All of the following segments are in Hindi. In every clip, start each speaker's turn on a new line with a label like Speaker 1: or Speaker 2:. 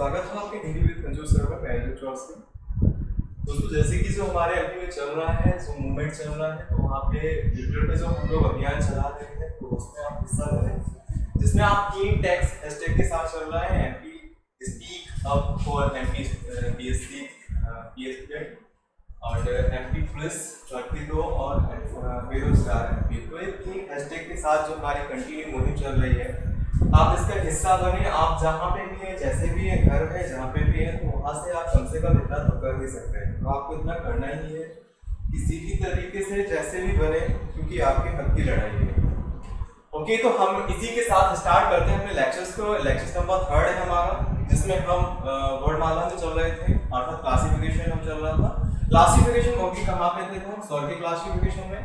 Speaker 1: स्वागत है आपके हिंदी विद कंजूस सर में पहले क्लास में। दोस्तों जैसे कि जो हमारे एमपी में चल रहा है, जो मूवमेंट चल रहा है, तो वहाँ पे ट्विटर पे जो हम लोग अभियान चला रहे हैं तो उसमें आप हिस्सा लें, जिसमें आप 3 टैग्स हैशटैग के साथ चल रहा है। MP speak up for MP PSC और एमपी प्लस 32 और बेरोजगार एमपी। तो ये 3 हैशटैग के साथ जो हमारी कंटिन्यू मुहिम चल रही है, आप इसका हिस्सा बने। आप जहाँ पे भी हैं, जैसे भी है, घर है जहाँ पे भी है, तो वहाँ से आप कम से कम इतना तो कर ही सकते हैं। तो आपको इतना करना ही है, किसी भी तरीके से जैसे भी बने, क्योंकि आपके हक की लड़ाई है। ओके, तो हम इसी के साथ स्टार्ट करते हैं अपने लेक्चर्स को। लेक्चर नंबर 3 है हमारा, जिसमें हम वर्णमाला में चल रहे थे, अर्थात क्लासिफिकेशन हम चल रहा था। क्लासिफिकेशन मौखिक कहाँ पे थे हम स्वर के क्लासिफिकेशन में।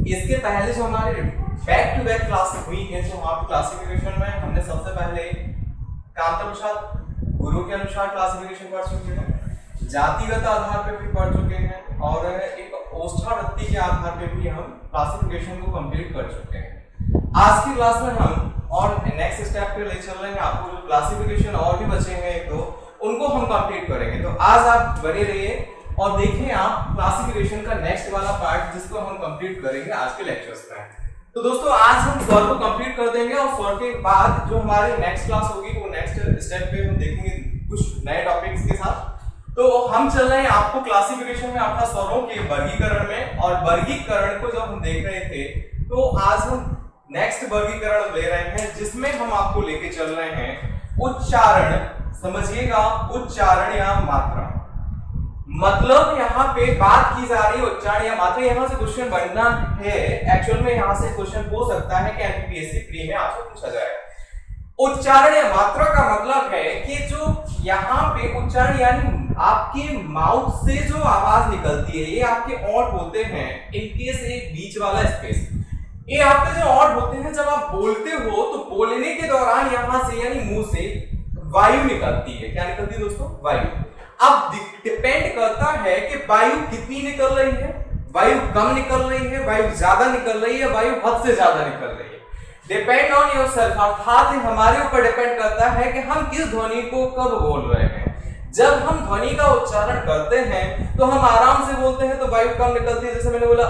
Speaker 1: इसके पहले जो हमारे बैक टू बैक क्लास हुई है, जो वहाँ क्लासिफिकेशन में हमने सबसे पहले कांतानुसार गुरु के अनुसार क्लासिफिकेशन पढ़ चुके हैं, जातिगत आधार पे भी पढ़ चुके हैं, और एक ओष्ठावृत्ति के आधार पे भी हम क्लासिफिकेशन को कंप्लीट कर चुके हैं। आज की क्लास में हम और नेक्स्ट स्टेप पे ले चल रहे हैं। आपको जो क्लासिफिकेशन और भी बचे हैं एक दो, उनको हम कंप्लीट करेंगे। तो आज आप बने रहिए और देखें आप क्लासिफिकेशन का नेक्स्ट वाला पार्ट, जिसको हम कंप्लीट करेंगे आज के लेक्चर्स में। तो दोस्तों आज हम स्वर को कंप्लीट कर देंगे, और स्वर के बाद जो हमारी नेक्स्ट क्लास होगी वो नेक्स्ट स्टेप पे हम देखेंगे कुछ नए टॉपिक्स के साथ। तो हम चल रहे हैं आपको क्लासिफिकेशन में, अर्थात स्वरों के वर्गीकरण में। और वर्गीकरण को जब हम देख रहे थे, तो आज हम नेक्स्ट वर्गीकरण ले रहे हैं, जिसमें हम आपको लेके चल रहे हैं उच्चारण। समझिएगा, उच्चारण या मात्रा। मतलब यहाँ पे बात की जा रही है उच्चारण या मात्रा। यहाँ से क्वेश्चन बनना है, एक्चुअल में यहाँ से क्वेश्चन हो सकता है कि एमपीएससी प्री में आपसे पूछा जाएगा। उच्चारण या मात्रा का मतलब है कि जो यहाँ पे उच्चारण यानी आपके माउथ से जो आवाज निकलती है, ये आपके ओंठ होते हैं, इनके से बीच वाला स्पेस, ये आपके जो ओंठ होते हैं, जब आप बोलते हो तो बोलने के दौरान यहाँ से यानी मुंह से वायु निकलती है। क्या निकलती है दोस्तों? वायु। अब डिपेंड करता है कि वायु कितनी निकल रही है, वायु कम निकल रही है, वायु ज्यादा निकल रही है, वायु हद से ज्यादा निकल रही है। डिपेंड ऑन योरसेल्फ, अर्थात हमारे ऊपर डिपेंड करता है कि हम किस ध्वनि को कब बोल रहे हैं। जब हम ध्वनि का उच्चारण करते हैं तो हम आराम से बोलते हैं तो वायु कम निकलती है। जैसे मैंने बोला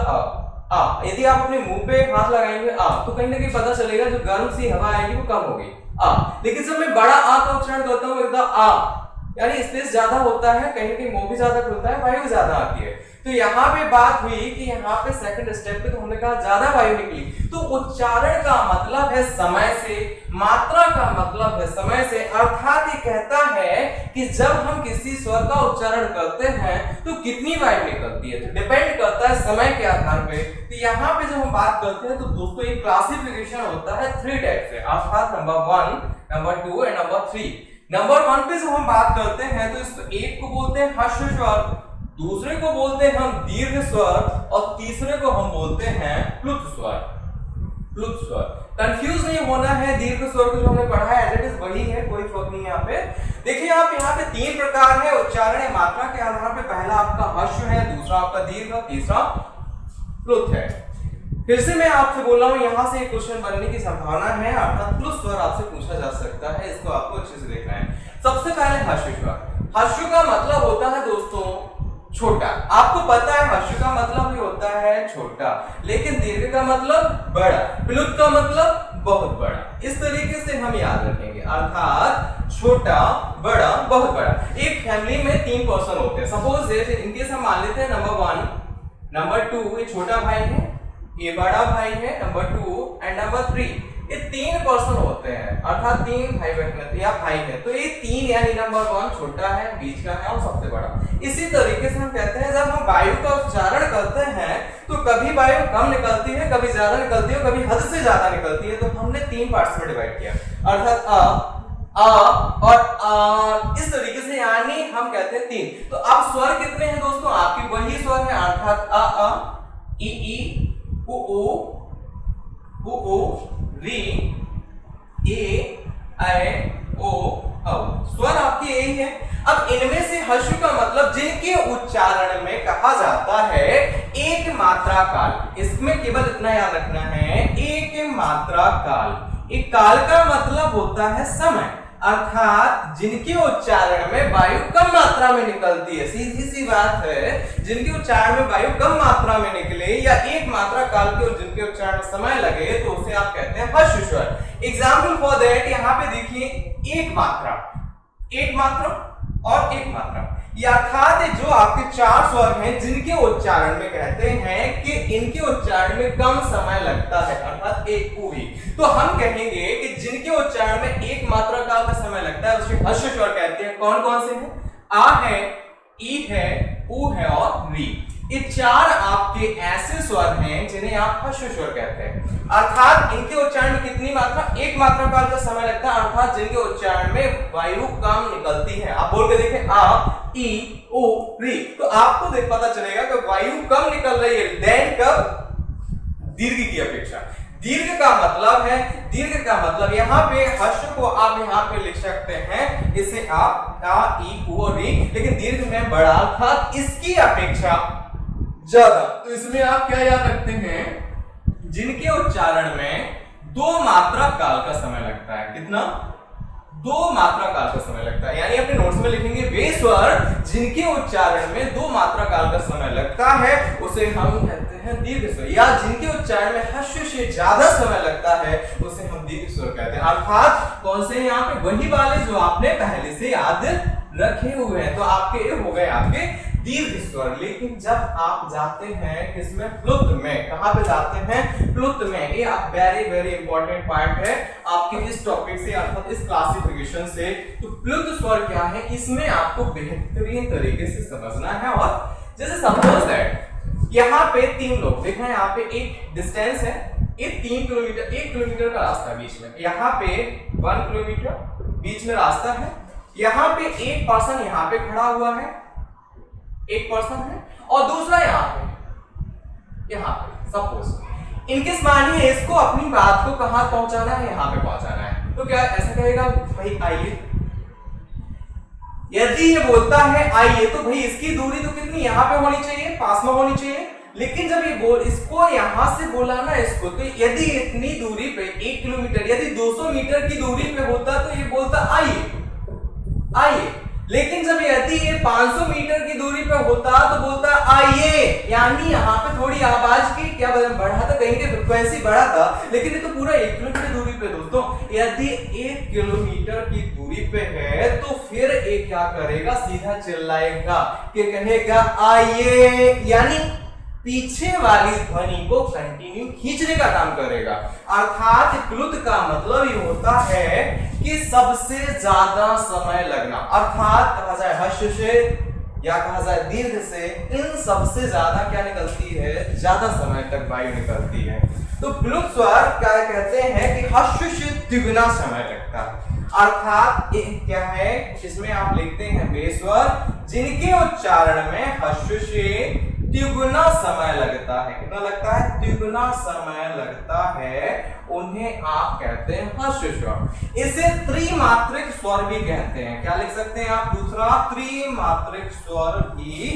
Speaker 1: आ, यदि आप अपने मुंह पे हाथ लगाएंगे आ, तो कहीं ना कहीं पता चलेगा जो गर्म सी हवा आएगी वो कम होगी आ। लेकिन जब मैं बड़ा आ का उच्चारण करता हूँ, एकदम आ यानी स्पेस ज्यादा होता है, कहीं कहीं मुंह भी ज्यादा खुलता है, वायु ज्यादा आती है। तो यहाँ पे बात हुई कि यहाँ पे सेकंड स्टेप पे तो हमने कहा ज्यादा वायु निकली। तो उच्चारण का मतलब है समय से, मात्रा का मतलब है समय से। अर्थात ये कहता है कि जब हम किसी स्वर का उच्चारण करते हैं तो कितनी वायु निकलती है, तो डिपेंड करता है समय के आधार पे। तो यहाँ पे जब हम बात करते हैं तो दोस्तों एक क्लासिफिकेशन होता है 3 टाइप से, अर्थात number 1, number 2 and number 3। Number 1 पे जब हम बात करते हैं तो इसको एक को बोलते हैं ह्रस्व स्वर, दूसरे को बोलते हैं हम दीर्घ स्वर, और तीसरे को हम बोलते हैं प्लुत स्वर। प्लुत स्वर, कंफ्यूज नहीं होना है। दीर्घ स्वर को जो हमने पढ़ा है एज इट इज वही है, कोई फर्क नहीं। यहाँ पे देखिए, आप यहाँ पे 3 प्रकार है उच्चारण या मात्रा के आधार पे। पहला आपका ह्रस्व है, दूसरा आपका दीर्घ, तीसरा प्लुत है। फिर से मैं आपसे बोल रहा हूँ, यहाँ से क्वेश्चन बनने की संभावना है, अर्थात प्लुत स्वर आपसे पूछा जा सकता है। इसको आपको अच्छे से देखना है। सबसे पहले ह्रस्व स्वर। ह्रस्व का मतलब होता है दोस्तों छोटा। आपको पता है ह्रस्व का मतलब भी होता है छोटा, लेकिन दीर्घ का मतलब बड़ा, प्लुत का मतलब बहुत बड़ा। इस तरीके से हम याद रखेंगे, अर्थात छोटा, बड़ा, बहुत बड़ा। एक फैमिली में 3 पर्सन होते हैं। सपोज इनकेस हम मान लेते हैं नंबर 1, नंबर 2 ये छोटा भाई है, ये बड़ा भाई है, नंबर 2 एंड नंबर 3 ये 3 पर्सन होते हैं, अर्थात 3 भाई बहन या भाई है। तो ये 3 यानी नंबर 1 छोटा है, बीच का है और सबसे बड़ा। इसी तरीके से हम कहते हैं जब हम वायु का उच्चारण करते हैं तो कभी वायु कम निकलती है, कभी ज्यादा निकलती है, कभी हद से ज्यादा निकलती है। तो हमने 3 पार्ट्स में डिवाइड किया, अर्थात आ और आ, इस तरीके से, यानी हम कहते हैं 3। तो अब स्वर कितने हैं दोस्तों? आपकी वही स्वर है, अर्थात अ, ई, उ, री, ए, ऐ, ओ, औ। स्वर आपके यही है। अब इनमें से ह्रस्व का मतलब जिनके उच्चारण में कहा जाता है एक मात्रा काल। इसमें केवल इतना याद रखना है, एक मात्रा काल। एक काल का मतलब होता है समय। अर्थात जिनके उच्चारण में वायु कम मात्रा में निकलती है, सीधी सी बात है, जिनके उच्चारण में वायु कम मात्रा में निकले या एक मात्रा काल के और जिनके उच्चारण में समय लगे तो उसे आप कहते हैं हर्ष स्वर। एग्जाम्पल फॉर दैट, यहाँ पे देखिए एक मात्रा और एक मात्रा, अर्थात जो आपके चार स्वर हैं जिनके उच्चारण में कहते हैं कि इनके उच्चारण में कम समय लगता है, अर्थात एक ऊ ही, तो हम कहेंगे कि जिनके उच्चारण में एक मात्रा काल का समय लगता है उसे हर्ष स्वर कहते हैं। कौन कौन से हैं? आ है, ई है, ऊ है और री। ये चार आपके ऐसे स्वर हैं जिन्हें आप हर्ष स्वर कहते हैं। अर्थात इनके उच्चारण में कितनी मात्रा? एक मात्रा काल का समय लगता है, अर्थात जिनके उच्चारण में वायु कम निकलती है। आप बोल के देखें, आ, ई, ऊ, री, तो आपको देख पता चलेगा कि वायु कम निकल रही है। देन कब? दीर्घ की अपेक्षा। दीर्घ का मतलब यहाँ पे हर्ष को आप यहाँ पे लिख सकते हैं, इसे आप आ, ई, ऊ और री, लेकिन दीर्घ में बड़ा अर्थात इसकी अपेक्षा ज्यादा। तो इसमें आप क्या याद रखते हैं? जिनके उच्चारण में दो मात्रा काल का समय लगता है। कितना? दो मात्रा काल का समय लगता है, यानी अपने नोट्स में लिखेंगे वे स्वर जिनके उच्चारण में दो मात्रा काल का समय लगता है उसे हम कहते हैं दीर्घ स्वर, या जिनके उच्चारण में हर्ष से ज्यादा समय लगता है उसे हम दीर्घ स्वर कहते हैं। अर्थात कौन से यहाँ पे? वही वाले जो आपने पहले से याद रखे हुए हैं। तो आपके ये हो गए आपके दीर्घ स्वर। लेकिन जब आप जाते हैं किसमें? प्लुत में। कहां पे जाते हैं? प्लुत में। ये वेरी वेरी इंपॉर्टेंट पार्ट है आपके इस टॉपिक से, अर्थात इस क्लासिफिकेशन से। तो प्लुत स्वर क्या है, इसमें आपको बेहतरीन तरीके से समझना है। और जैसे सपोज दैट यहाँ पे तीन लोग देखें, यहाँ पे एक डिस्टेंस है, ये 3 किलोमीटर, 1 किलोमीटर का रास्ता बीच में, यहाँ पे 1 किलोमीटर बीच में रास्ता है। यहाँ पे एक पर्सन यहाँ पे खड़ा हुआ है, एक पर्सन है, और दूसरा यहाँ पे सपोज इनके मानिए इसको अपनी बात को कहां पहुंचाना है? यहाँ पे पहुंचाना है। तो क्या ऐसा कहेगा भाई आइए? यदि ये बोलता है आइए तो भाई इसकी दूरी तो कितनी यहाँ पे होनी चाहिए? पास में होनी चाहिए। लेकिन जब ये इसको यहां से बोला ना इसको, तो यदि इतनी दूरी पे 1 किलोमीटर, यदि 200 मीटर की दूरी पे होता तो ये बोलता आइए। लेकिन जब यदि ये 500 मीटर की दूरी पे होता तो बोलता आइए, यानी यहाँ पे थोड़ी आवाज की क्या बढ़ा था, कहीं की फ्रिक्वेंसी बढ़ा था, लेकिन ये तो पूरा 1 किलोमीटर दूरी पे। दोस्तों यदि 1 किलोमीटर की दूरी पे है तो फिर ये क्या करेगा? सीधा चिल्लाएगा कि कहेगा आइए, यानी पीछे वाली ध्वनि को कंटिन्यू खींचने का काम करेगा। अर्थात प्लुत का मतलब ये होता है कि सबसे ज्यादा समय लगना, अर्थात कहा जाए हर्ष से या कहा जाए दीर्घ से, इन सबसे ज्यादा क्या निकलती है? ज्यादा समय तक वायु निकलती है। तो प्लुत स्वर क्या कहते हैं कि हर्ष से द्विगुना समय लगता है। अर्थात क्या है, इसमें आप लिखते हैं वे स्वर जिनके उच्चारण में हर्ष से द्विगुना समय लगता है। कितना लगता है? द्विगुना समय लगता है, उन्हें आप कहते हैं हर्ष स्वर। इसे त्रिमात्रिक स्वर भी कहते हैं। क्या लिख सकते हैं आप? दूसरा त्रिमात्रिक स्वर भी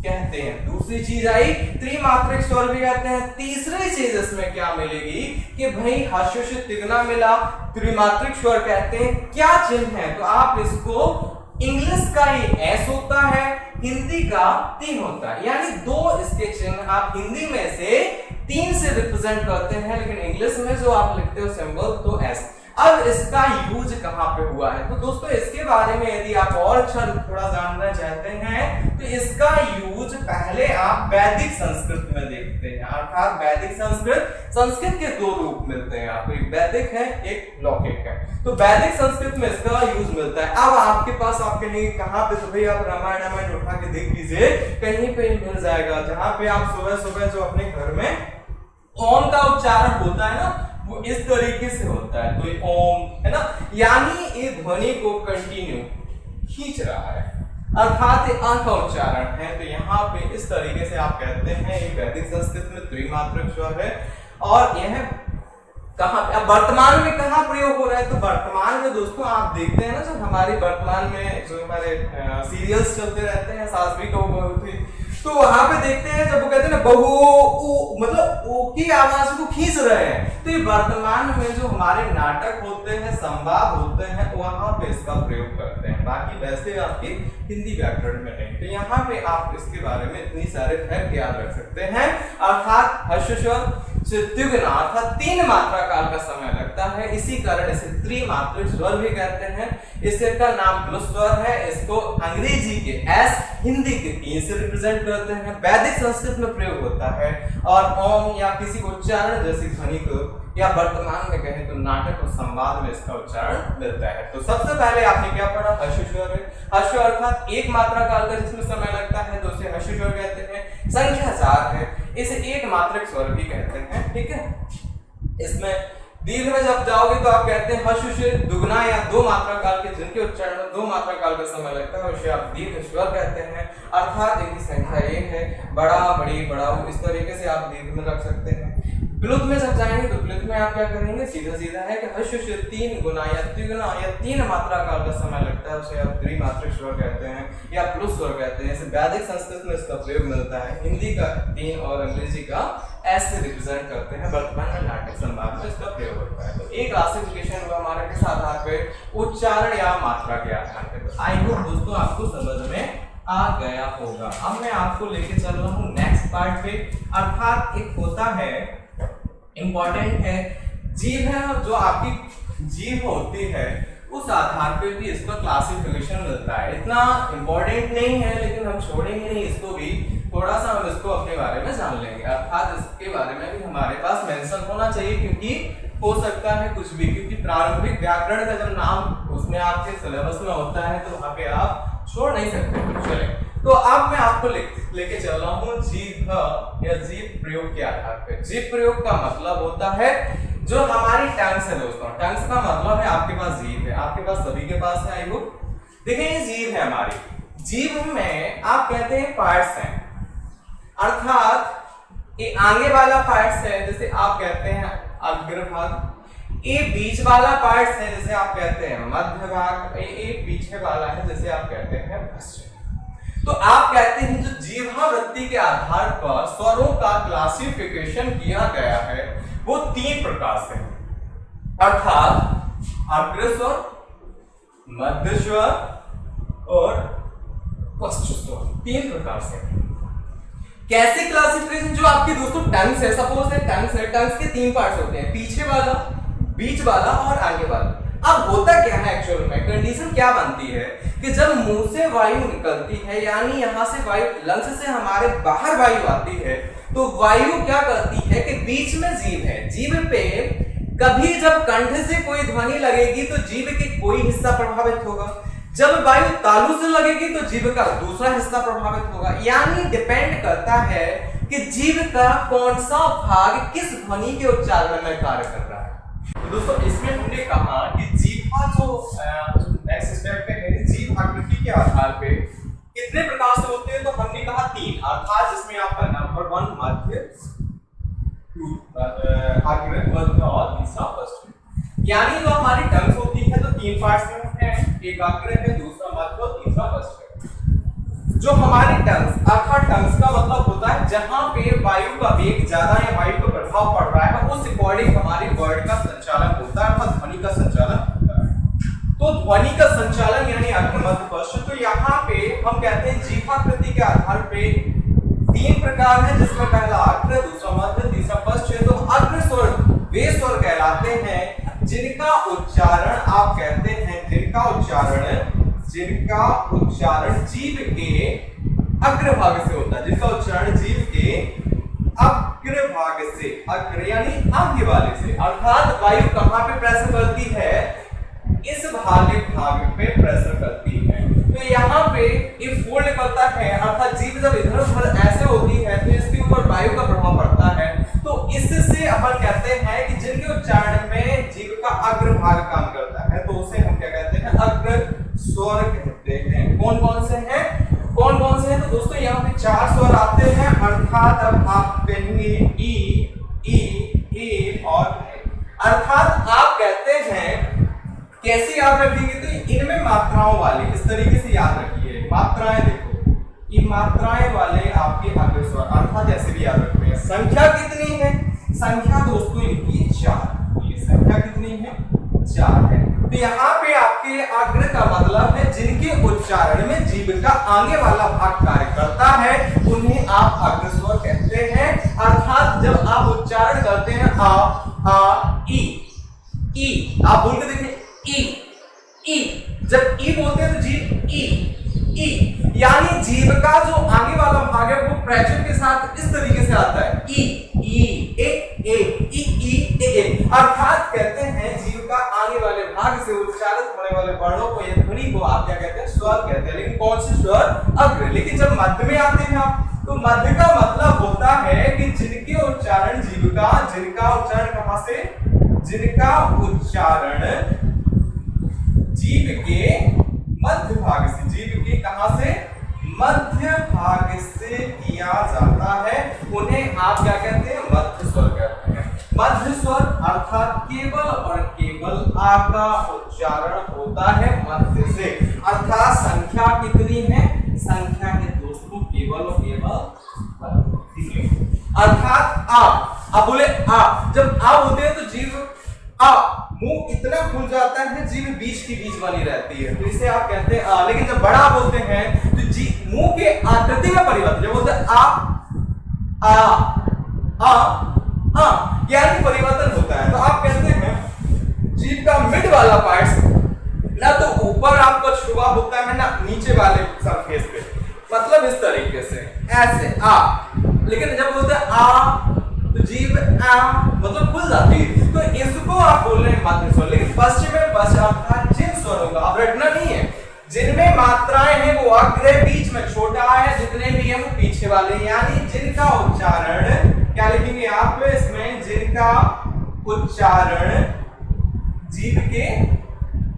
Speaker 1: कहते हैं। दूसरी चीज आई, त्रिमात्रिक स्वर भी कहते हैं। तीसरी चीज इसमें क्या मिलेगी कि भाई हर्ष से तिगुना मिला, त्रिमात्रिक स्वर कहते हैं। क्या चिन्ह है? तो आप इसको, इंग्लिश का ये एस होता है, हिंदी का 3 होता है, यानी 2 इसके चिन्ह आप हिंदी में से 3 से रिप्रेजेंट करते हैं, लेकिन इंग्लिश में जो आप लिखते हो सिंबल तो एस। अब इसका यूज कहां पे हुआ है? तो दोस्तों इसके बारे में यदि आप और अच्छा थोड़ा जानना चाहते हैं तो इसका यूज पहले आप वैदिक संस्कृत में देखते हैं। अर्थात वैदिक संस्कृत के 2 रूप मिलते हैं आपको, एक वैदिक है, एक लौकिक है। तो वैदिक संस्कृत में इसका यूज मिलता है। अब आपके पास आप कहेंगे कहां पे? तो भाई आप रामायण उठा के देख लीजिए, कहीं पे मिल जाएगा जहां पे आप सुबह सुबह जो अपने घर में ओम का उच्चारण होता है ना, वो इस तरीके से होता है। तो ये ओम है ना, यानी ये ध्वनि को कंटिन्यू खींच रहा है, अर्थात ये आ का उच्चारण है। तो यहाँ पे इस तरीके से आप कहते हैं ये वैदिक संस्कृत में त्रिमात्रिक स्वर है। और यह कहां पे वर्तमान में कहां प्रयोग हो रहा है? तो वर्तमान में दोस्तों आप देखते हैं ना, जो हमारे वर्तमान में जो हमारे सीरियल्स चलते रहते हैं, सासवी को तो वहां पे देखते हैं जब वो कहते हैं ना बहु उ, मतलब ओ की आवाज को खींच रहे हैं, तो ये वर्तमान में जो हमारे नाटक होते हैं, संवाद होते हैं, वहां पे इसका प्रयोग करते हैं। बाकी वैसे आपके हिंदी व्याकरण में नहीं। तो यहाँ पे आप इसके बारे में इतनी सारे फैक्ट याद रख सकते हैं। अर्थात हर्ष स्वर से द्विगुना अर्थात 3 मात्रा काल का समय लगता है, इसी कारण इसे त्रिमात्रिक स्वर भी कहते हैं। इसका नाम प्लस स्वर है। इसको अंग्रेजी के एस, हिंदी के 3 से रिप्रेजेंट करते हैं। वैदिक संस्कृत में प्रयोग होता है और ओम या किसी उच्चारण जैसी ध्वनि को या वर्तमान में कहें तो नाटक और संवाद में इसका उच्चारण मिलता है। तो सबसे पहले आपने क्या पढ़ा? हर्ष स्वर है। हर्ष अर्थात 1 मात्रा काल का जिसमें समय लगता है तो उसे हर्ष स्वर कहते हैं। संख्या 4 है, इसे 1 मात्रक स्वर भी कहते हैं। ठीक है, इसमें दीर्घ में जब जाओगे तो आप कहते हैं हर्ष से दुगना या 2 मात्रा काल के जिनके उच्चारण में 2 मात्रा काल का समय लगता है उसे आप दीर्घ स्वर कहते हैं। अर्थात इनकी संख्या 1 है। बड़ा, बड़ी, बड़ा, इस तरीके से आप दीर्घ में रख सकते हैं। प्लुत में जब जाएंगे तो प्लुत में आप क्या करेंगे? सीधा सीधा है कि हर्ष से 3 गुना या त्रिगुना या 3 मात्रा काल का समय लगता है उसे आप त्रिमात्रिक स्वर कहते हैं या प्लुत स्वर कहते हैं। इसे वैदिक संस्कृत में इसका प्रयोग मिलता है। हिंदी का 3 और अंग्रेजी का एस से रिप्रेजेंट करते हैं। वर्तमान में नाटक संवाद में इसका प्रयोग होता है। तो एक क्लासिफिकेशन हुआ हमारे किस आधार पे? उच्चारण या मात्रा के आधार पे। तो आई होप दोस्तों आपको समझ में आ गया होगा। अब मैं आपको लेके चल रहा हूँ नेक्स्ट पार्ट पे। अर्थात एक होता है इंपॉर्टेंट है जीभ है, जो आपकी जीभ होती है उस आधार पे भी इसका क्लासिफिकेशन मिलता है। इतना इंपॉर्टेंट नहीं है लेकिन हम छोड़ेंगे नहीं इसको भी, थोड़ा सा हम इसको अपने बारे में जान लेंगे। अर्थात इसके बारे में भी हमारे पास मेंशन होना चाहिए क्योंकि हो सकता है कुछ भी, क्योंकि प्रारंभिक व्याकरण का जब नाम उसमें आपके सिलेबस में होता है तो वहां पे आप छोड़ नहीं सकते। चले तो अब मैं आपको लेके चल रहा हूँ जीभ या जीभ प्रयोग के आधार पे। जीभ प्रयोग का मतलब होता है जो हमारी टंग्स है दोस्तों। टंग्स का मतलब है आपके पास जीभ है, आपके पास सभी के पास है। आई होप देखिए ये जीभ है हमारी। जीभ में आप कहते हैं पार्ट्स हैं, अर्थात ये आगे वाला पार्ट्स है जैसे आप कहते हैं अग्रभाग, ये बीच वाला पार्ट्स है जैसे आप कहते हैं मध्य भाग, ये पीछे वाला है जैसे आप कहते हैं पश्चिम। तो आप कहते हैं जो जीवावृत्ति के आधार पर स्वरों का क्लासिफिकेशन किया गया है वो 3 प्रकार से, अर्थात अग्र स्वर, मध्य स्वर और पश्चिम स्वर, 3 प्रकार से। कैसे क्लासिफिकेशन? जो आपके दोस्तों टंग्स है, सपोज है टंग्स है, टंग्स के 3 पार्ट्स होते हैं, पीछे वाला, बीच वाला और आगे वाला। अब होता क्या है एक्चुअल में, कंडीशन क्या बनती है कि जब मुंह से वायु निकलती है यानी यहाँ से वायु लंग्स से हमारे बाहर वायु आती है तो वायु क्या करती है कि बीच में जीभ है, जीभ पे कभी जब कंठ से कोई ध्वनि लगेगी तो जीभ के कोई हिस्सा प्रभावित होगा, जब वायु तालु से लगेगी तो जीभ का दूसरा हिस्सा प्रभावित होगा। यानी डिपेंड करता है कि जीभ का कौन सा भाग किस ध्वनि के उच्चारण में कार्य कर रहा है। तो दोस्तों इसमें हमने कहा कि जीभ का जो नेक्स्ट स्टेप पे है, जीभ आकृति के आधार पे कितने प्रकार से होते हैं तो हमने कहा 3, अर्थात जिसमें आपका नंबर 1 मध्य, 2 अग्र, मध्य और तीसरा पश्चिम। यानी जो हमारी टंग्स होती है तो 3 पार्ट्स में होते हैं, एक अग्र है, दूसरा मध्य और तीसरा पश्चिम। जो हमारी टंग्स अर्थात टंग्स का मतलब होता है जहां पे वायु का वेग ज्यादा या वायु का प्रभाव पड़ रहा है उस अकॉर्डिंग हमारी वर्ड का संचालन होता है, अर्थात ध्वनि का संचालन होता है। तो ध्वनि का संचालन यानी अग्र, मध्य, पश्चिम। तो यहाँ पे हम कहते हैं जीवाकृति के आधार पे 3 प्रकार है जिसमें पहला अग्र, दूसरा मध्य, तीसरा पश्चिम। तो अग्र स्वर वे स्वर कहलाते हैं जिनका उच्चारण आप कहते हैं जिनका उच्चारण जीभ के अग्रभाग से होता है, जिनका उच्चारण जीभ के अग्रभाग से, अग्र यानी आगे वाले से, अर्थात वायु कहां पे प्रेशर करती है? इस भाग पे प्रेशर करती है। तो यहाँ पे ये फोल्ड निकलता है, अर्थात जीभ जब इधर उधर ऐसे होती है तो इसके ऊपर वायु का प्रभाव पड़ता है। तो इससे अपन कहते हैं कि जिनके उच्चारण में जीभ का अग्रभाग काम करता है तो उसे हम क्या कहते हैं? अग्र स्वर कहते हैं। कौन कौन से हैं? तो दोस्तों यहाँ पे 4 स्वर आते हैं, अर्थात अब आप कहेंगे ई और अर्थात आप कहते हैं कैसे याद रखेंगे? तो इनमें मात्राओं वाली इस तरीके से याद रखिए। मात्राएं देखो मात्राएं वाले आपके अग्रस्वर, अर्थात जैसे भी याद रखते हैं। संख्या कितनी है? संख्या दोस्तों इनकी 4। ये संख्या कितनी है? 4 है। तो यहाँ पे आपके अग्र का मतलब है जिनके उच्चारण में जीभ का आगे वाला भाग कार्य करता है, उन्हें आप अग्रस्वर कहते हैं। अर्थात जब आप उच्चारण करते हैं आ ई, आप बोल के देखिए ई, जब ई बोलते हैं तो जीभ ई, यानी जीभ का जो आगे वाला भाग है वो प्रेशर के साथ इस तरीके से आता है ई ए। अर्थात कहते हैं जीभ का आगे वाले भाग से उच्चारित होने वाले वर्णों को या ध्वनि को आप क्या कहते हैं? स्वर कहते हैं। लेकिन कौन से स्वर? अग्र। लेकिन जब मध्य में आते हैं आप, तो मध्य का मतलब होता है कि जिनके उच्चारण जीभ का, जिनका उच्चारण कहां से? जिनका उच्चारण जीभ के मध्य भाग से, जीभ के कहां से? मध्य भाग से किया जाता है, उन्हें आप क्या कहते हैं? मध्य स्वर कहते हैं। मध्य स्वर अर्थात केवल और केवल आ का उच्चारण होता है मध्य से। अर्थात संख्या कितनी है? संख्या है दोस्तों केवल और केवल मध्य। अर्थात आप बोले आ, जब आ बोलते हैं तो जीभ आ, मुंह इतना खुल जाता है, जीभ बीच की बीच बनी रहती है, तो इसे आप कहते हैं आ। लेकिन जब बड़ा बोलते हैं तो मुंह के आकृति में परिवर्तन, जब बोलते हैं आ यानी परिवर्तन होता है, तो आप कहते हैं जीभ का मिड वाला पार्ट ना तो ऊपर आपका छुआ होता है ना नीचे वाले सरफेस पे, मतलब इस तरीके से ऐसे आ। लेकिन जब बोलते हैं आ तो जीभ आ मतलब खुल जाती है, तो इसको आप बोल रहे हैं मध्य स्वर। लेकिन पश्चिम में अर्थात जिन स्वरों का अब रटना नहीं है, जिनमें मात्राएं हैं वो अग्र बीच में छोटा है, जितने भी हैं वो पीछे वाले, यानी जिनका उच्चारण क्या लिखेंगे आप इसमें? जिनका उच्चारण जीभ के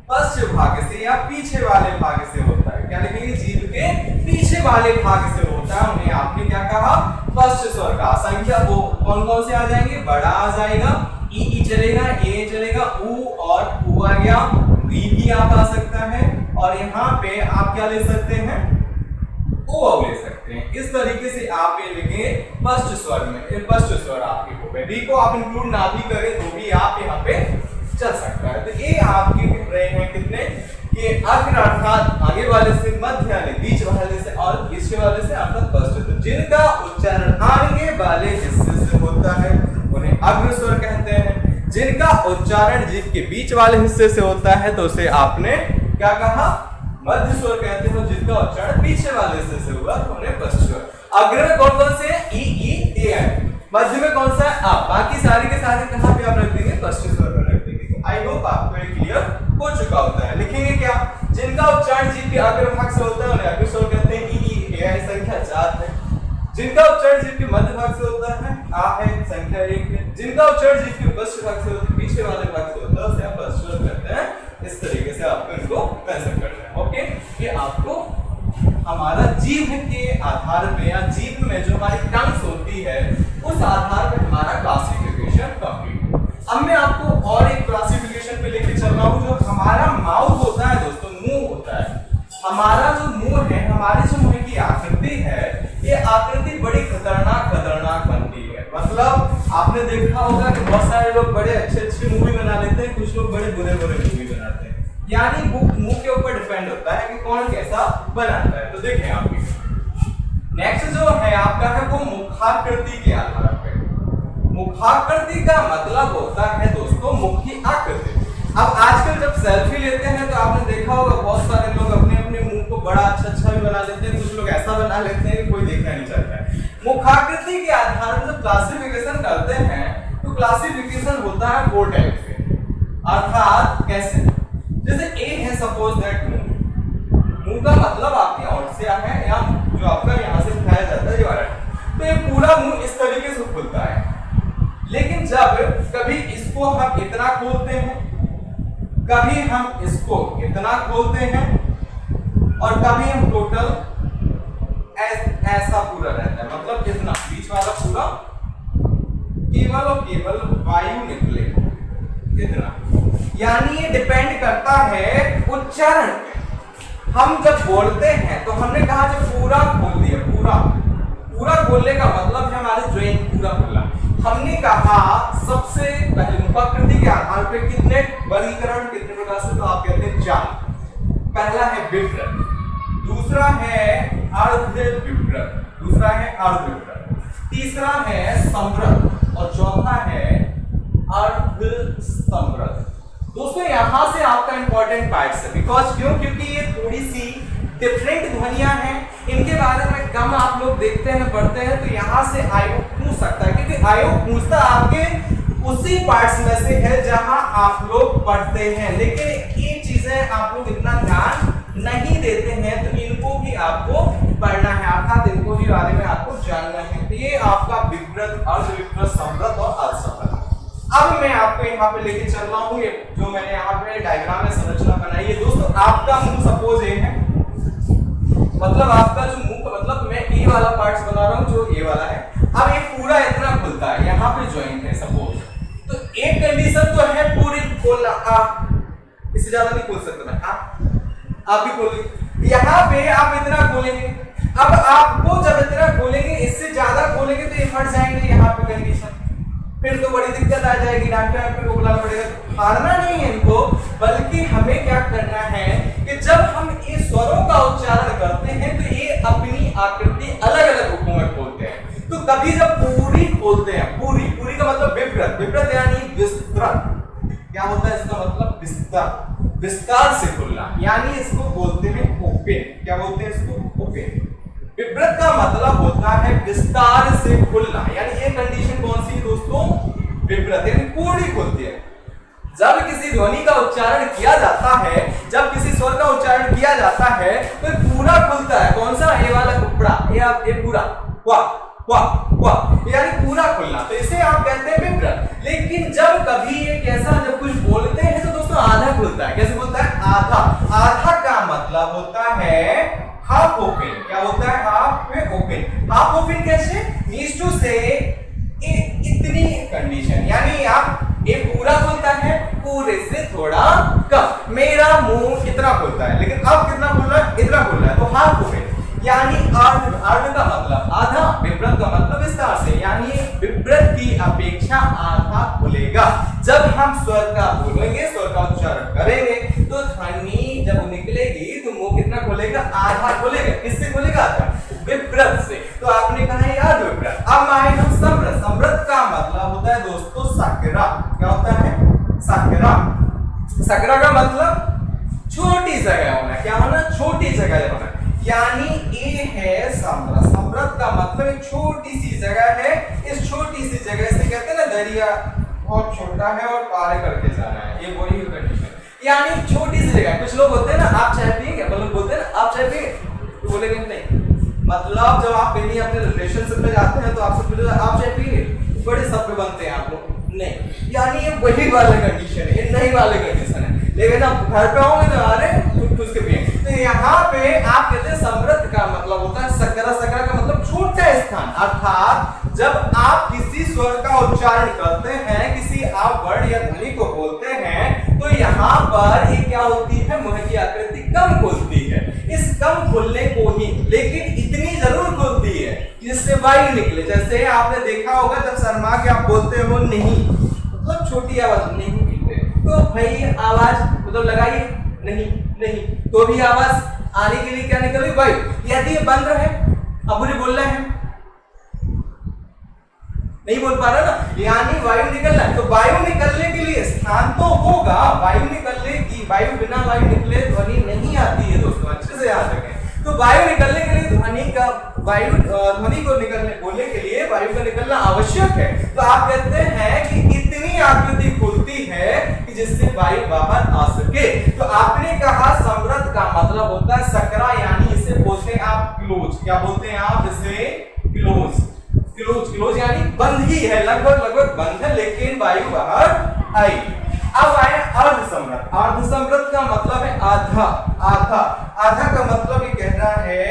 Speaker 1: पश्चिम भाग से या पीछे वाले भाग से होता है। क्या लिखेंगे? जीभ के पीछे वाले भाग से होता है, उन्हें आपने क्या कहा? पश्च स्वर का। संख्या वो कौन से आ जाएंगे? बड़ा आ जाएगा, ई चलेगा, ए चलेगा, ऊ और ऊ आ गया, वी भी आप आ सकता है, और यहाँ पे आप क्या ले सकते हैं? ओ ले सकते हैं। इस तरीके से आप ये लिखेंगे पश्च स्वर में, पश्च स्वर आपके हो गए। वी को आप इंक्लूड ना भी करें तो भी आप यहाँ पे चल सकता है। तो ये आपके रहे हैं कितने? ये अग्र अर्थात आगे वाले से, मध्य यानी बीच वाले से, और पीछे वाले से अर्थात पश्च। तो जिनका उच्चारण आगे वाले हिस्से से होता है उन्हें अग्र स्वर कहते हैं। जिनका उच्चारण जीभ के बीच वाले हिस्से से होता है तो उसे आपने क्या कहा? मध्य स्वर कहते हैं। जिनका उच्चारण पीछे वाले हिस्से से हुआ तो उन्हें पश्च स्वर। अग्र में कौन से? ई ए है। मध्य में कौन सा है? आ। बाकी सारे के सारे कहां पे आप रख देंगे? पश्च स्वर पर रख देंगे। तो आई होप आपको ये क्लियर हो चुका होता है। लिखेंगे क्या? जिनका उच्चारण जीभ के अग्र भाग से होता है उन्हें अग्र स्वर कहते हैं। ई ए संख्या 4 है। जिनका उच्चारण जीभ के मध्य भाग से होता है आ है, संख्या 1 है। जिनका उच्चारण जीभ के पश्च भाग से होता है, पीछे वाले भाग से होता है, उसे आप पश्च स्वर कहते हैं। इस तरीके से आपको इनको मेंशन करना है। ओके, ये आपको हमारा जीभ के आधार पे या जीभ में जो हमारी टंग्स होती है उस आधार पे हमारा क्लासिफिकेशन कंप्लीट। अब मैं आपको और एक क्लासिफिकेशन पे लेके चल रहा हूँ। जो हमारा माउथ होता है दोस्तों, मुंह होता है, हमारा जो मुंह है, हमारे जो मुंह की आकृति है, ये आकृति बड़ी खतरनाक बनती है। मतलब आपने देखा होगा कि बहुत सारे लोग बड़े अच्छे मूवी बना लेते हैं, कुछ लोग बड़े बुरे मूवी बनाते हैं, यानी मुंह के ऊपर डिपेंड होता है कि कौन कैसा बनाता है। तो देखें आप नेक्स्ट जो है आपका है वो मुखाकृति के आधार पे। मुखाकृति का मतलब होता है दोस्तों मुख की आकृति। अब आजकल जब सेल्फी लेते हैं तो आपने देखा होगा बहुत सारे लोग अपने अपने मुंह को बड़ा अच्छा भी बना लेते हैं, कुछ लोग ऐसा बना लेते हैं कि कोई देखना नहीं चाहता है। मुखाकृति के आधार पर जब क्लासिफिकेशन करते हैं तो क्लासिफिकेशन होता है 4 टाइप से। अर्थात कैसे? जैसे ए है सपोज दैट मुंह का मतलब आपकी औंठसिया है या जो आपका यहाँ से दिखाया जाता है ये वाला, तो ये पूरा मुंह इस तरीके से खुलता है। लेकिन जब कभी इसको हम इतना खोलते हैं, कभी हम इसको इतना खोलते हैं, और कभी हम टोटल ऐसा पूरा रहता है, मतलब इतना बीच वाला पूरा केवल और केवल वायु निकले इतना। यानी ये डिपेंड करता है उच्चारण पे। हम जब बोलते हैं तो हमने कहा जब पूरा खोल दिया पूरा खोलने का मतलब है हमारे जॉइंट पूरा खुलना। हमने कहा सबसे पहले मुखाकृति के आधार पर कितने वर्गीकरण कितने प्रकार से, तो आप कहते हैं 4। पहला है विवृत, दूसरा है अर्धविवृत, दूसरा है अर्धविवृत, तीसरा है समृद्ध और चौथा है अर्धसमृद्ध। दोस्तों यहां से आपका इंपॉर्टेंट पार्ट्स है, बिकॉज क्योंकि ये थोड़ी सी डिफरेंट ध्वनियां हैं, इनके बारे में कम आप लोग देखते हैं पढ़ते हैं, तो यहां से आयोग पूछ सकता है, क्योंकि आयोग पूछता आपके उसी पार्ट्स में से है जहां आप लोग पढ़ते हैं, लेकिन ये चीजें आप लोग इतना ध्यान नहीं देते हैं, तो इनको भी आपको पढ़ना है, अर्थात इनको भी बारे में आपको जानना है। तो ये आपका विवृत, अर्धविवृत, समृद्ध और अर्धसमृद्ध। अब मैं आपको यहाँ पे लेके चल रहा हूँ, ये जो मैंने यहाँ पे डायग्राम में संरचना बनाई है। दोस्तों आपका मुंह सपोज ये है, मतलब आपका जो मुंह मतलब मैं ए वाला पार्ट्स बना रहा हूँ जो ए वाला है, अब ये पूरा इतना खुलता है, यहाँ पे जॉइंट है सपोज, तो एक कंडीशन तो है पूरी खोलना, इससे ज्यादा नहीं खोल सकता मैं, आप भी खोलेंगे, यहाँ पे आप इतना खोलेंगे, अब आपको जब इतना खोलेंगे इससे ज्यादा खोलेंगे तो ये फट जाएंगे यहाँ पे कंडीशन, फिर तो बड़ी दिक्कत आ जाएगी, डॉक्टर को बुलाना पड़ेगा। मारना नहीं है इनको, बल्कि हमें क्या करना है कि जब हम इस स्वरों का उच्चारण करते हैं तो ये अपनी आकृति अलग अलग रूपों में खोलते हैं। तो कभी जब पूरी खोलते हैं, पूरी का मतलब विवृत, विवृत यानी विस्तृत, क्या होता है इसका मतलब विस्तार, विस्तार से खुलना, यानी इसको बोलते हैं ओपन। क्या बोलते हैं इसको? ओपन। विवृत का मतलब होता है विस्तार से खुलना, यानी ये कंडीशन कौन सी दोस्तों? विवृत, यानी पूरी खुलती है। जब किसी ध्वनि का उच्चारण किया जाता है, जब किसी स्वर का उच्चारण किया जाता है तो पूरा खुलता है। कौन सा? ए वाला कुपड़ा, ये पूरा वाह वाह वाह, यानी पूरा खुलना, तो इसे आप कहते हैं विवृत। लेकिन जब कभी ये कैसा जब कुछ बोलते हैं तो दोस्तों आधा खुलता है। कैसे बोलता है? आधा। आधा का मतलब होता है हाफ ओपन। क्या होता है? हाफ में ओपन। हाफ ओपन कैसे? मीन्स टू से इतनी कंडीशन, यानी आप ये पूरा खुलता है, पूरे से थोड़ा कम। मेरा मुंह कितना खुलता है, लेकिन अब कितना खुल रहा है? इतना खुल रहा है, तो हाफ ओपन। यानी अर्ध, अर्ध का मतलब आधा, विवृत का मतलब विस्तार से, यानी विवृत की अपेक्षा आधा खुलेगा। जब हम स्वर का बोलेंगे, स्वर का उच्चारण करेंगे, तो ध्वनि जब निकलेगी तो मुंह कितना खुलेगा? आधा खुलेगा। किससे खुलेगा? आधा, विवृत से। तो आपने कहा यार विवृत। अब आए हम समृद्ध। समृद्ध का मतलब होता है दोस्तों सकरा। क्या होता है? सकरा। सकरा का मतलब छोटी जगह होना। क्या होना? छोटी जगह होना, यानी ये है समृद्ध। समृद्ध का मतलब एक छोटी सी जगह है। इस छोटी सी जगह से कहते हैं ना दरिया बहुत छोटा है और पार करके जाना है, ये वही कंडीशन, यानी छोटी सी जगह। कुछ लोग होते हैं ना, आप चाय पिएंगे, मतलब बोलते हैं ना आप चाय पिएंगे, तो बोलेंगे नहीं, मतलब जब आप कहीं अपने रिलेशनशिप में जाते हैं तो आपसे पूछते हैं आप चाय पिएंगे, बड़े सब पे बनते हैं आप लोग नहीं, यानी ये वही वाले कंडीशन है, ये नहीं वाले कंडीशन है। लेकिन आप घर पे होंगे तो अरे कुछ के पिएंगे। तो यहाँ पे आप कहते हैं समृद्ध का मतलब होता है सकरा। सकरा का मतलब छोटा स्थान, अर्थात जब आप किसी स्वर का उच्चारण करते हैं, किसी आप वर्ण या ध्वनि को बोलते हैं, तो यहाँ पर ये क्या होती है? मुंह की आकृति कम खुलती है। इस कम खुलने को ही, लेकिन इतनी जरूर खुलती है जिससे वायु निकले। जैसे आपने देखा होगा जब शर्मा के आप बोलते हो नहीं, मतलब छोटी आवाज नहीं निकले, तो भाई आवाज मतलब लगाइए नहीं, तो भी आवाज आने के लिए क्या निकल रही? वायु। यदि ये बंद रहे, अब मुझे बोलना है, नहीं बोल पा रहा ना, यानी वायु निकलना है। तो वायु निकलने के लिए स्थान तो होगा, वायु निकलने की, वायु बिना वायु निकले ध्वनि नहीं आती है दोस्तों, अच्छे से याद रखें। तो वायु निकलने के लिए ध्वनि को निकलने बोलने के लिए वायु का निकलना आवश्यक है। तो आप कहते हैं कि इतनी आकृति खुलती है कि जिससे वायु बाहर आ सके। तो आपने कहा समृद्ध का मतलब होता है सकरा, यानी इसे बोलते हैं आप क्लोज। क्या बोलते हैं आप इसे? क्लोज। क्लोज यानी बंद ही है, लगभग बंद है, लेकिन वायु बाहर आई। अब आए अर्धसमृद्ध। अर्धसमृद्ध का मतलब है आधा। आधा का मतलब ये कह रहा है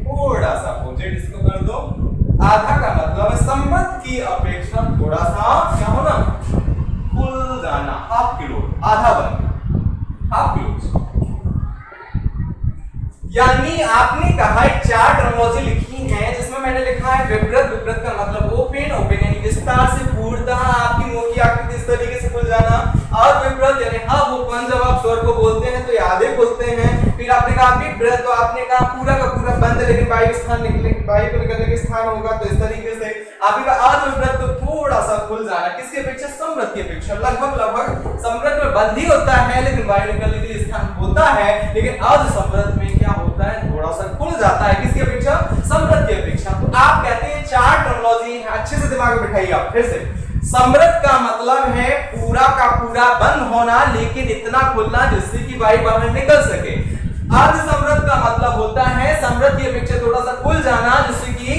Speaker 1: थोड़ा सा अपोजिट, इसको कर दो। आधा का मतलब है समृद्ध की अपेक्षा थोड़ा सा क्या होना? खुल जाना, हाफ किलो, आधा बंद, हाफ किलो। यानी आपने कहा 4 टर्मोलॉजी लिखी है, जिसमें मैंने लिखा है है विपरीत, विपरीत का मतलब ओपन, ओपन यानी विस्तार से पूर्णतः आपकी मुंह की आकृति इस तरीके से खुल जाना। और विपरीत यानी हाफ ओपन, जब आप स्वर को बोलते हैं तो आधे खुलते हैं। फिर आपने कहा विपरीत, तो आपने कहा पूरा का पूरा बंद, लेकिन वायु स्थान निकले, वायु को निकलने के स्थान होगा, तो इस तरीके से आपने कहा अर्ध विपरीत तो थोड़ा सा खुल जाना, किसकी अपेक्षा? समृद्ध की अपेक्षा। लगभग लगभग समृद्ध में बंद ही होता है, लेकिन वायु निकलने के लिए स्थान होता है, लेकिन अर्ध समृद्ध में क्या होता है? थोड़ा सा खुल जाता है, किसकी अपेक्षा? समृद्ध की अपेक्षा। तो आप कहते हैं चार टर्मिनोलॉजी है, अच्छे से दिमाग में बिठाइए आप फिर से। समृद्ध का मतलब है पूरा का पूरा बंद होना, लेकिन इतना खुलना जिससे कि वायु बाहर निकल सके। अर्ध समृद्ध का मतलब होता है समृद्ध की अपेक्षा थोड़ा सा खुल जाना, जिससे कि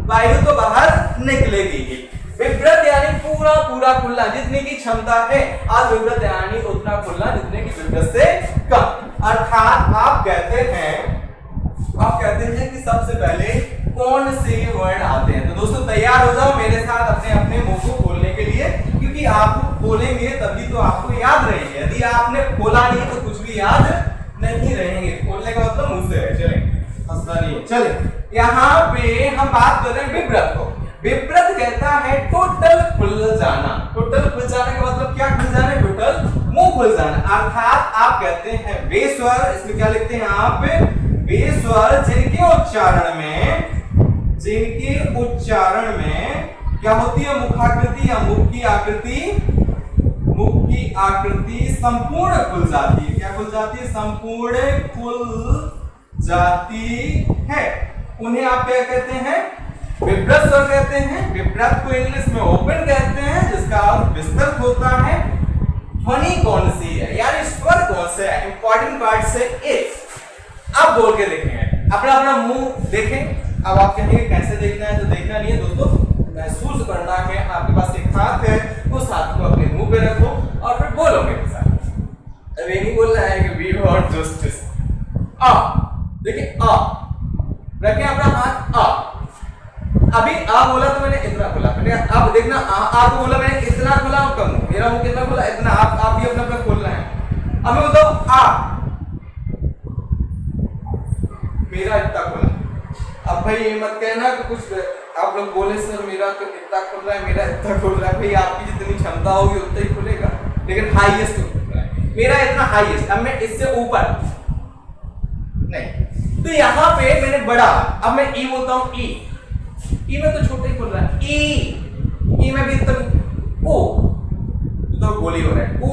Speaker 1: वायु तो बाहर निकलेगी। विपरीत यानी पूरा पूरा खुलना, जितने की क्षमता है। अर्ध विपरीत यानी उतना खुलना जितने की विपरीत से कम। अर्थात आप कहते हैं कि सबसे पहले कौन से वर्ड आते हैं। तो दोस्तों तैयार हो जाओ मेरे साथ अपने अपने मुंह को खोलने के लिए, क्योंकि आप खोलेंगे तभी तो आपको याद रहेंगे। यदि आपने खोला नहीं तो कुछ भी याद नहीं रहेंगे। खोलने का मतलब मुंह से है। चलें, हंसना नहीं है। चलें, यहाँ पे हम बात कर रहे हैं विपरीत को। विपरीत कहता है टोटल खुल जाना। टोटल खुल जाने का मतलब क्या? खुल जाना, टोटल मुंह खुल जाना। अर्थात आप कहते हैं वे स्वर, इसमें क्या लिखते हैं आप? वे स्वर जिनके उच्चारण में क्या होती है? मुखाकृति या मुख की आकृति संपूर्ण खुल जाती है। क्या खुल जाती है? संपूर्ण खुल जाती है। उन्हें आप क्या कहते हैं? विपरीत स्वर कहते हैं। विपरीत को इंग्लिश में ओपन कहते हैं, जिसका अर्थ विस्तृत होता है। ध्वनि कौन सी है, यानी स्वर कौन से है? इंपॉर्टेंट पार्ट से एक अब बोल के देखेंगे, अपना अपना मुंह देखें। अब आप कहेंगे कैसे देखना है, तो देखना नहीं है दोस्तों, महसूस करना है। आपके पास एक हाथ है, उस हाथ को अपने मुंह पे रखो और फिर बोलो मेरे साथ। अब ये नहीं बोलना है कि वी वांट जस्टिस। आ, देखिए आ, रखें अपना हाथ आ। अभी आ बोला तो मैंने इतना खोला, मैंने अब देखना आ को बोला मैंने इतना खोला, आपका मुंह, मेरा मुंह कितना खोला? इतना। आप भी अपना अपना खोलना है। अब मैं बताओ आ, मेरा इतना खुला। अब भाई ये मत कहना कि कुछ आप लोग बोले सर मेरा तो इतना खुल रहा है, मेरा इतना खुल रहा है। भाई आपकी जितनी क्षमता होगी उतना ही खुलेगा, लेकिन हाईएस्ट खुल रहा है मेरा इतना हाईएस्ट। अब मैं इससे ऊपर नहीं, तो यहाँ पे मैंने बड़ा, अब मैं ई बोलता हूँ ई में तो छोटा ही खुल रहा है। ई में भी इतना ओ तो गोली हो रहा है, ओ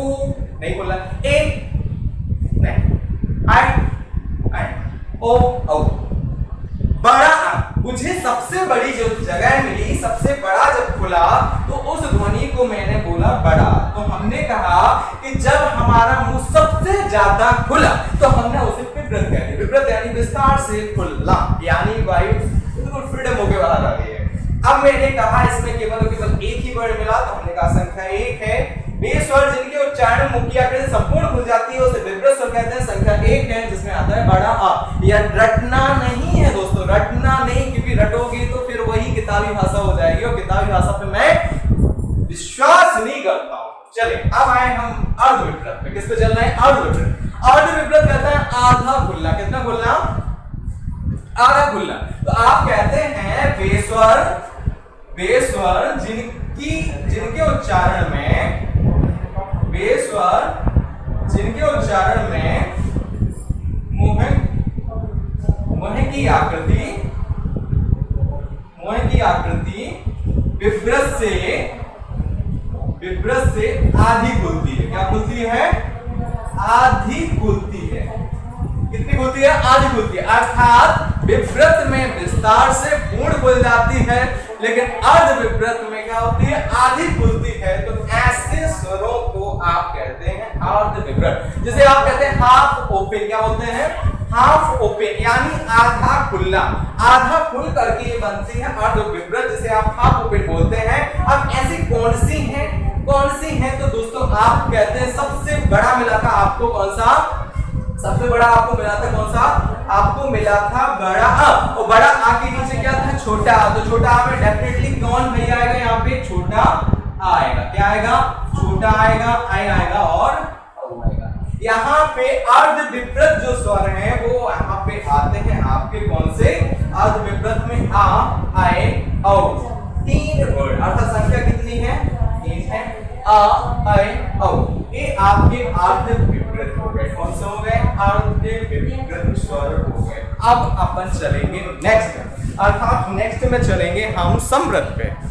Speaker 1: नहीं खुल रहा है। ए नहीं, आई ओ औ। बड़ा, मुझे सबसे बड़ी जो जगह मिली, सबसे बड़ा जब खुला तो उस ध्वनि को मैंने बोला बड़ा। तो हमने कहा कि जब हमारा मुंह सबसे ज्यादा खुला तो हमने उसे विपरीत कह दिया। विपरीत यानी विस्तार से खुलना, यानी वायु बिल्कुल फ्रीडम होकर बाहर आ गई है। अब मैंने कहा इसमें केवल एक ही वर्ड मिला, तो हमने कहा संख्या एक है। वे स्वर जिनके उच्चारण मुख की आकृति संपूर्ण खुल जाती है उसे विपरीत स्वर कहते हैं। संख्या एक है, जिसमें आता है बड़ा आ। यह रटना नहीं है दोस्तों, रटना नहीं, क्योंकि रटोगे तो फिर वही किताबी भाषा हो जाएगी, और किताबी भाषा पे मैं विश्वास नहीं करता हूं। चले अब आए हम अर्ध विपरीत पे। किस पे चलना है? अर्ध विपरीत। अर्ध विपरीत कहता है आधा खुलना। कितना खुलना? आधा खुलना। तो आप कहते हैं वे स्वर जिनके उच्चारण में मुंह की आकृति विपरीत से आधी खुलती है। क्या खुलती है? आधी खुलती है। कितनी खुलती है? आधी खुलती है। अर्थात विपरीत में विस्तार से पूर्ण खुल जाती है, लेकिन अर्ध विपरीत में क्या होती है? आधी खुलती है। तो ऐसे स्वरों को आप कहते हैं अर्ध विपरीत। जैसे आप कहते हैं हाफ ओपन, क्या बोलते हैं? हाफ ओपन यानी आधा खुलना। आधा खुल करके ये बनती है अर्ध विपरीत, जिसे आप हाफ ओपन बोलते हैं। अब ऐसी कौन सी है? तो दोस्तों आप कहते हैं सबसे बड़ा मिला था आपको कौन सा? सबसे बड़ा आपको मिला था कौन सा? आपको मिला था बड़ा आ। और बड़ा आ के नीचे क्या था? छोटा आ। तो छोटा आ में डेफिनेटली कौन भैया आएगा? यहाँ पे छोटा आएगा। क्या आएगा? छोटा आएगा, आएगा और आएगा। यहाँ पे अर्ध विपरीत जो स्वर है वो यहाँ पे आते हैं आपके कौन से अर्धविपरीत में आ, आए, औ। 3 वर्ड अर्थात संख्या कितनी है? 3 है। आ, आए, औ। ये आपके अर्धविपरीत हो गए। कौन से हो गए? अर्धविपरीत स्वर हो गए। अब अपन चलेंगे नेक्स्ट, अर्थात नेक्स्ट में चलेंगे हम समृद्ध पे।